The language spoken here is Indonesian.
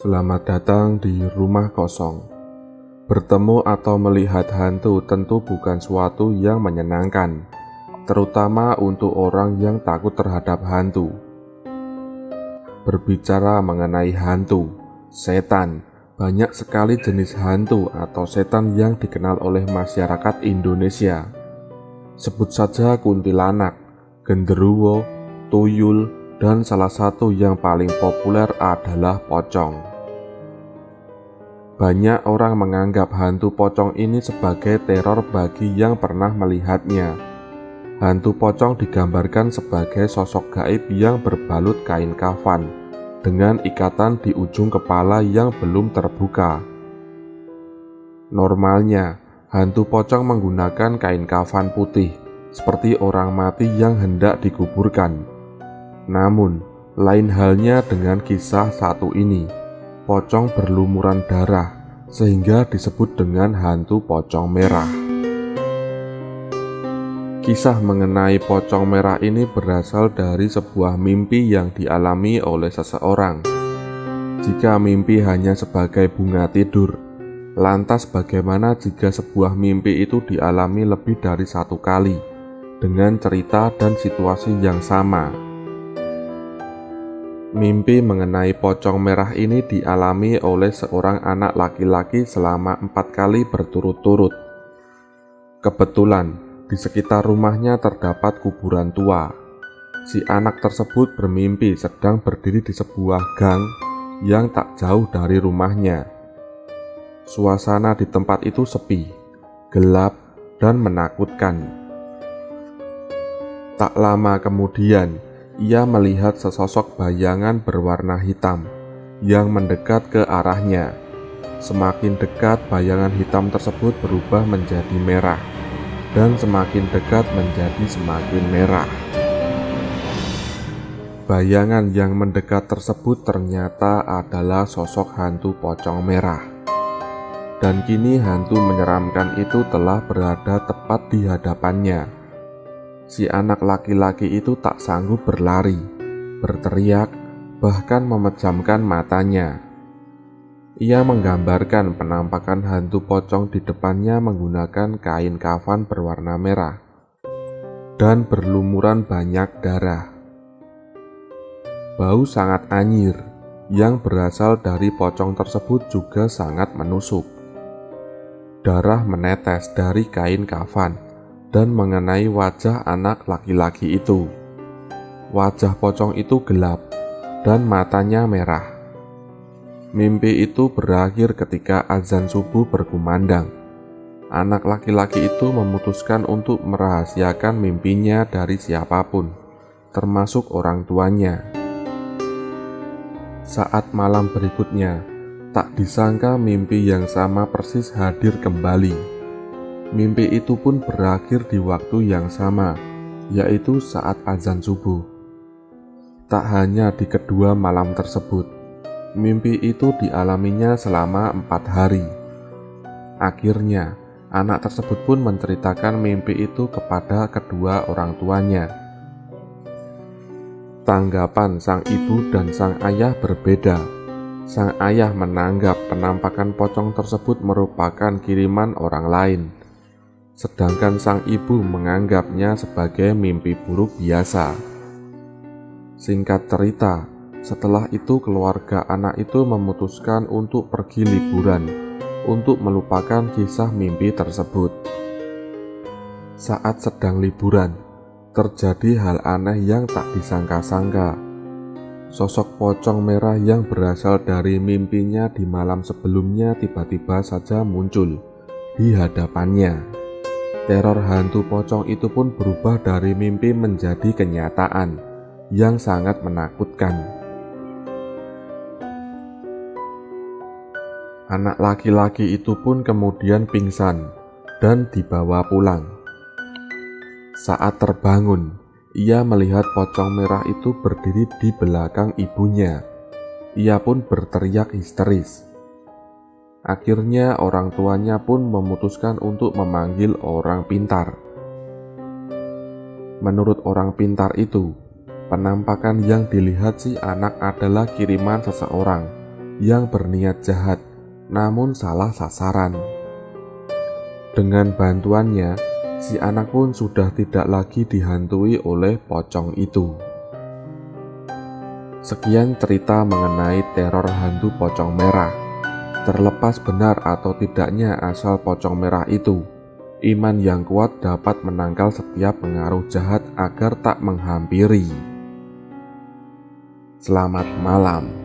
Selamat datang di rumah kosong. Bertemu atau melihat hantu tentu bukan suatu yang menyenangkan, terutama untuk orang yang takut terhadap hantu. Berbicara mengenai hantu, setan, banyak sekali jenis hantu atau setan yang dikenal oleh masyarakat Indonesia. Sebut saja kuntilanak, genderuwo, tuyul, dan salah satu yang paling populer adalah pocong. Banyak orang menganggap hantu pocong ini sebagai teror bagi yang pernah melihatnya. Hantu pocong digambarkan sebagai sosok gaib yang berbalut kain kafan dengan ikatan di ujung kepala yang belum terbuka. Normalnya, hantu pocong menggunakan kain kafan putih seperti orang mati yang hendak dikuburkan. Namun, lain halnya dengan kisah satu ini. Pocong berlumuran darah sehingga disebut dengan hantu pocong merah. Kisah mengenai pocong merah ini berasal dari sebuah mimpi yang dialami oleh seseorang. Jika mimpi hanya sebagai bunga tidur, lantas bagaimana jika sebuah mimpi itu dialami lebih dari satu kali dengan cerita dan situasi yang sama? Mimpi mengenai pocong merah ini dialami oleh seorang anak laki-laki selama 4 kali berturut-turut. Kebetulan, di sekitar rumahnya terdapat kuburan tua. Si anak tersebut bermimpi sedang berdiri di sebuah gang yang tak jauh dari rumahnya. Suasana di tempat itu sepi, gelap, dan menakutkan. Tak lama kemudian, ia melihat sesosok bayangan berwarna hitam yang mendekat ke arahnya. Semakin dekat, bayangan hitam tersebut berubah menjadi merah, dan semakin dekat menjadi semakin merah. Bayangan yang mendekat tersebut ternyata adalah sosok hantu pocong merah. Dan kini hantu menyeramkan itu telah berada tepat di hadapannya. Si anak laki-laki itu tak sanggup berlari, berteriak, bahkan memejamkan matanya. Ia menggambarkan penampakan hantu pocong di depannya menggunakan kain kafan berwarna merah dan berlumuran banyak darah. Bau sangat anyir yang berasal dari pocong tersebut juga sangat menusuk. Darah menetes dari kain kafan dan mengenai wajah anak laki-laki itu. Wajah pocong itu gelap dan matanya merah. Mimpi itu berakhir ketika azan subuh berkumandang. Anak laki-laki itu memutuskan untuk merahasiakan mimpinya dari siapapun, termasuk orang tuanya. Saat malam berikutnya, tak disangka mimpi yang sama persis hadir kembali. Mimpi itu pun berakhir di waktu yang sama, yaitu saat azan subuh. Tak hanya di kedua malam tersebut, mimpi itu dialaminya selama 4 hari. Akhirnya, anak tersebut pun menceritakan mimpi itu kepada kedua orang tuanya. Tanggapan sang ibu dan sang ayah berbeda. Sang ayah menanggap penampakan pocong tersebut merupakan kiriman orang lain, sedangkan sang ibu menganggapnya sebagai mimpi buruk biasa. Singkat cerita, setelah itu keluarga anak itu memutuskan untuk pergi liburan untuk melupakan kisah mimpi tersebut. Saat sedang liburan, terjadi hal aneh yang tak disangka-sangka. Sosok pocong merah yang berasal dari mimpinya di malam sebelumnya tiba-tiba saja muncul di hadapannya. Teror hantu pocong itu pun berubah dari mimpi menjadi kenyataan yang sangat menakutkan. Anak laki-laki itu pun kemudian pingsan dan dibawa pulang. Saat terbangun, ia melihat pocong merah itu berdiri di belakang ibunya. Ia pun berteriak histeris. Akhirnya orang tuanya pun memutuskan untuk memanggil orang pintar. Menurut orang pintar itu, penampakan yang dilihat si anak adalah kiriman seseorang yang berniat jahat namun salah sasaran. Dengan bantuannya, si anak pun sudah tidak lagi dihantui oleh pocong itu. Sekian cerita mengenai teror hantu pocong merah. Terlepas benar atau tidaknya asal pocong merah itu, iman yang kuat dapat menangkal setiap pengaruh jahat agar tak menghampiri. Selamat malam.